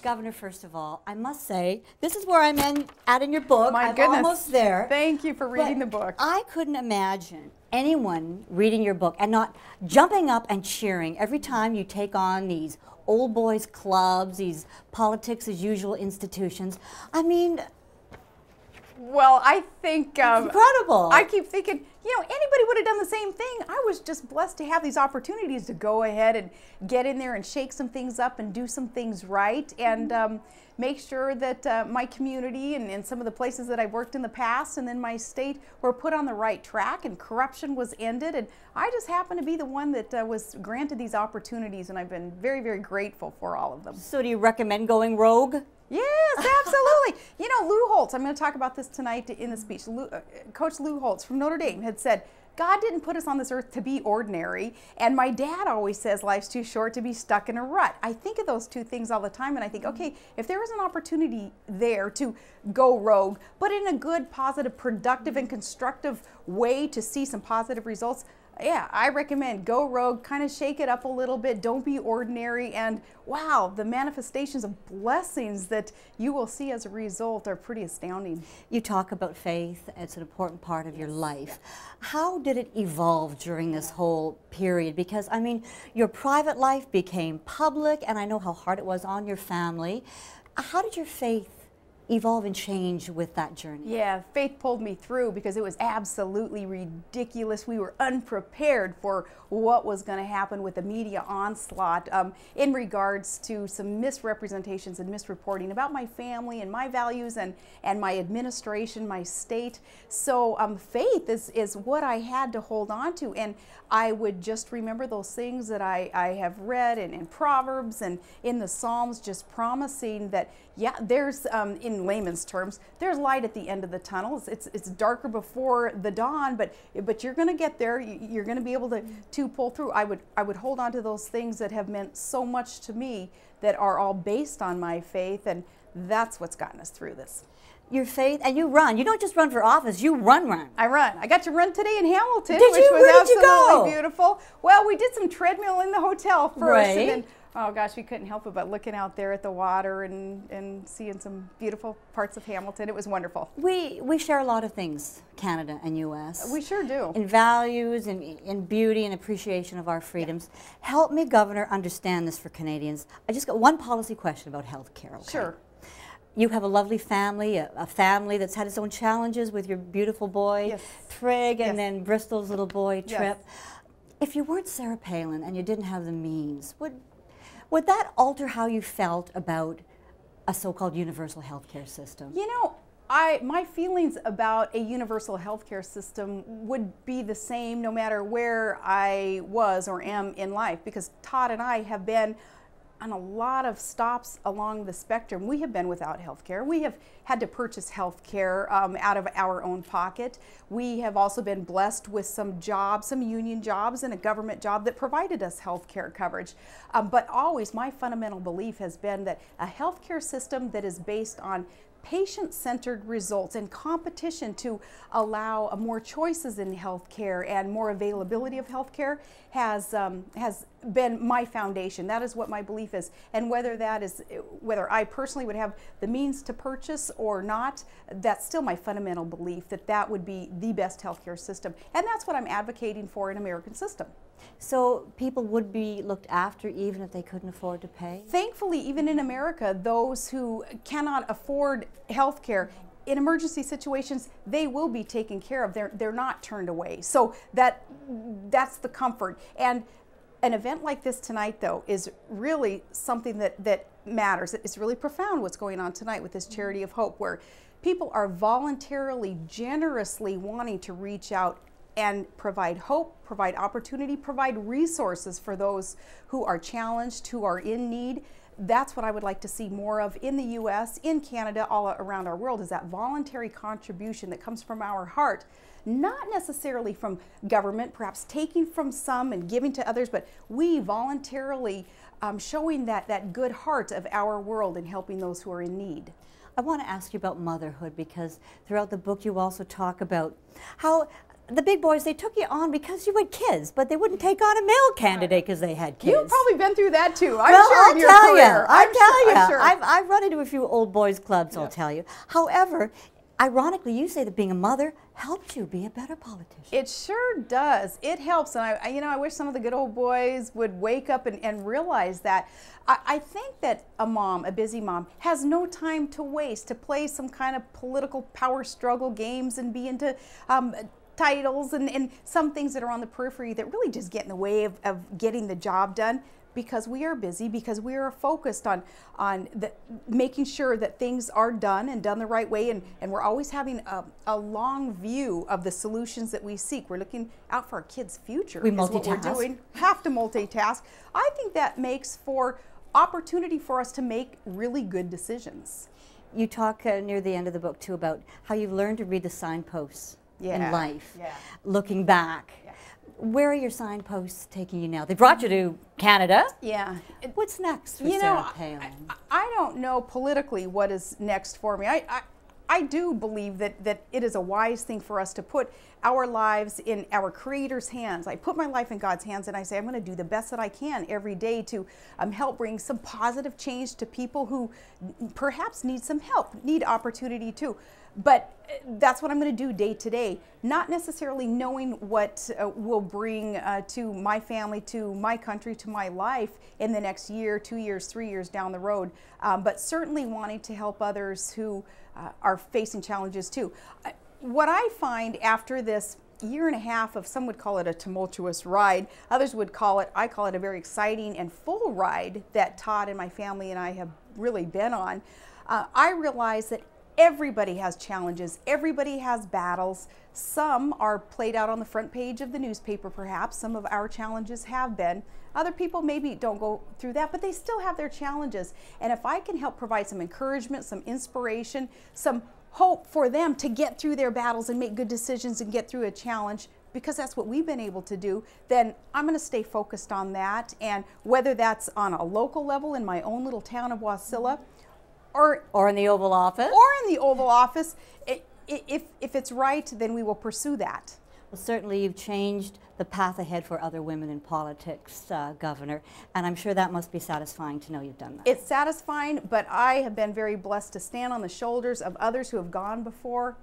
Governor, first of all, I must say, this is where I'm at in your book. My I'm goodness. almost there. Thank you for reading the book. I couldn't imagine anyone reading your book and not jumping up and cheering every time you take on these old boys clubs, these politics as usual institutions. I mean, well, I think it's incredible. I keep thinking, you know, anybody would have done the same thing. I was just blessed to have these opportunities to go ahead and get in there and shake some things up and do some things right, and make sure that my community and some of the places that I've worked in the past and then my state were put on the right track and corruption was ended. And I just happened to be the one that was granted these opportunities, and I've been very, very grateful for all of them. So do you recommend going rogue? Yes, absolutely. You know, Lou Holtz, I'm going to talk about this tonight in the speech. Coach Lou Holtz from Notre Dame had said, God didn't put us on this earth to be ordinary, and my dad always says life's too short to be stuck in a rut. I think of those two things all the time, and I think, okay, if there is an opportunity there to go rogue, but in a good, positive, productive, and constructive way to see some positive results, yeah, I recommend go rogue, kind of shake it up a little bit, don't be ordinary, and wow, the manifestations of blessings that you will see as a result are pretty astounding. You talk about faith, it's an important part of your life. How did it evolve during this whole period? Because, I mean, your private life became public, and I know how hard it was on your family. How did your faith evolve and change with that journey? Yeah, faith pulled me through because it was absolutely ridiculous. We were unprepared for what was going to happen with the media onslaught in regards to some misrepresentations and misreporting about my family and my values and my administration, my state. So faith is what I had to hold on to, and I would just remember those things that I have read in Proverbs and in the Psalms, just promising that, yeah, there's, in layman's terms, there's light at the end of the tunnel. It's darker before the dawn, but you're going to get there. You're going to be able to pull through. I would hold on to those things that have meant so much to me that are all based on my faith, and that's what's gotten us through this. Your faith, and you run. You don't just run for office, you run. I run. I got to run today in Hamilton, Did which you? was Where did you absolutely go? beautiful. Well, we did some treadmill in the hotel first, Right. and then, oh gosh, we couldn't help it but looking out there at the water and seeing some beautiful parts of Hamilton. It was wonderful. We share a lot of things, Canada and U.S. We sure do. In values, in beauty and appreciation of our freedoms. Yeah. Help me, Governor, understand this for Canadians. I just got one policy question about health care. Okay? Sure. You have a lovely family, a family that's had its own challenges with your beautiful boy, yes. Trig, and yes. then Bristol's little boy, Trip. Yes. If you weren't Sarah Palin and you didn't have the means, would that alter how you felt about a so-called universal health care system? You know, my feelings about a universal health care system would be the same no matter where I was or am in life, because Todd and I have been on a lot of stops along the spectrum. We have been without health care. We have had to purchase health care out of our own pocket. We have also been blessed with some jobs, some union jobs and a government job that provided us health care coverage. But always my fundamental belief has been that a health care system that is based on patient-centered results and competition to allow more choices in healthcare and more availability of healthcare has been my foundation. That is what my belief is, and whether I personally would have the means to purchase or not, that's still my fundamental belief that that would be the best healthcare system, and that's what I'm advocating for in American system. So people would be looked after even if they couldn't afford to pay? Thankfully, even in America, those who cannot afford health care, in emergency situations, they will be taken care of. They're not turned away. So that's the comfort. And an event like this tonight, though, is really something that matters. It's really profound what's going on tonight with this Charity of Hope, where people are voluntarily, generously wanting to reach out and provide hope, provide opportunity, provide resources for those who are challenged, who are in need. That's what I would like to see more of in the U.S., in Canada, all around our world, is that voluntary contribution that comes from our heart, not necessarily from government, perhaps taking from some and giving to others, but we voluntarily showing that good heart of our world and helping those who are in need. I want to ask you about motherhood, because throughout the book you also talk about how the big boys, they took you on because you had kids, but they wouldn't take on a male candidate because they had kids. You've probably been through that too. I'm well, sure I'll in your tell career. you. I'll tell you. I'm sure. I've run into a few old boys clubs, I'll tell you. However, ironically, you say that being a mother helped you be a better politician. It sure does. It helps, and I wish some of the good old boys would wake up and realize that. I think that a mom, a busy mom, has no time to waste to play some kind of political power struggle games and be into titles and some things that are on the periphery that really just get in the way of getting the job done. Because we are busy, because we are focused on making sure that things are done and done the right way, and we're always having a long view of the solutions that we seek. We're looking out for our kids' future. We is what we're multitask. doing. Have to multitask. I think that makes for opportunity for us to make really good decisions. You talk near the end of the book, too, about how you've learned to read the signposts in life, looking back. Where are your signposts taking you now? They brought you to Canada. Yeah. What's next for Sarah Palin? I don't know politically what is next for me. I do believe that it is a wise thing for us to put our lives in our Creator's hands. I put my life in God's hands, and I say I'm going to do the best that I can every day to help bring some positive change to people who perhaps need some help, need opportunity too. But that's what I'm going to do day to day, not necessarily knowing what will bring to my family, to my country, to my life in the next year, 2 years, 3 years down the road, but certainly wanting to help others who are facing challenges too. What I find after this year and a half of, some would call it a tumultuous ride, others would call it, I call it a very exciting and full ride that Todd and my family and I have really been on, I realize that everybody has challenges, everybody has battles. Some are played out on the front page of the newspaper perhaps, some of our challenges have been. Other people maybe don't go through that, but they still have their challenges. And if I can help provide some encouragement, some inspiration, some hope for them to get through their battles and make good decisions and get through a challenge, because that's what we've been able to do, then I'm going to stay focused on that. And whether that's on a local level in my own little town of Wasilla, or in the Oval Office. Or in the Oval Office. If it's right, then we will pursue that. Well, certainly you've changed the path ahead for other women in politics, Governor, and I'm sure that must be satisfying to know you've done that. It's satisfying, but I have been very blessed to stand on the shoulders of others who have gone before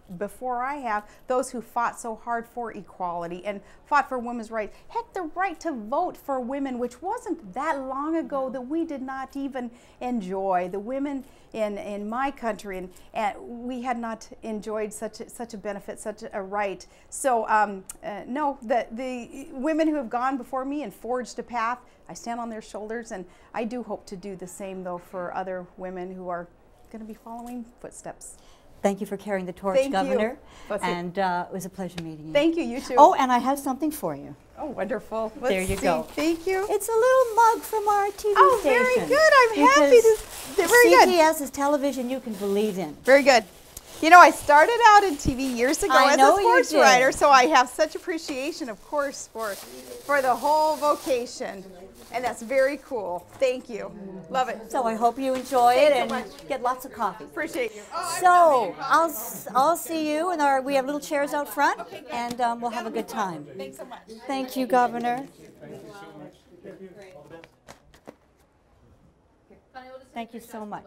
I have, those who fought so hard for equality and fought for women's rights. Heck, the right to vote for women, which wasn't that long ago, that we did not even enjoy. The women in my country, and we had not enjoyed such a benefit, such a right. So no, the women who have gone before me and forged a path, I stand on their shoulders, and I do hope to do the same though for other women who are going to be following footsteps. Thank you for carrying the torch, Thank Governor. you. And it was a pleasure meeting you. Thank you, you too. Oh, and I have something for you. Oh, wonderful. There you go. Thank you. It's a little mug from our TV station. Oh, very good. I'm happy to. Very good. CTS is television you can believe in. Very good. You know, I started out in TV years ago as a sports writer, so I have such appreciation, of course, for the whole vocation. And that's very cool. Thank you. Love it. So I hope you enjoy it and get lots of coffee. Appreciate you. So I'll see you, and we have little chairs out front, and we'll have a good time. Thanks so much. Thank you, Governor. Thank you so much.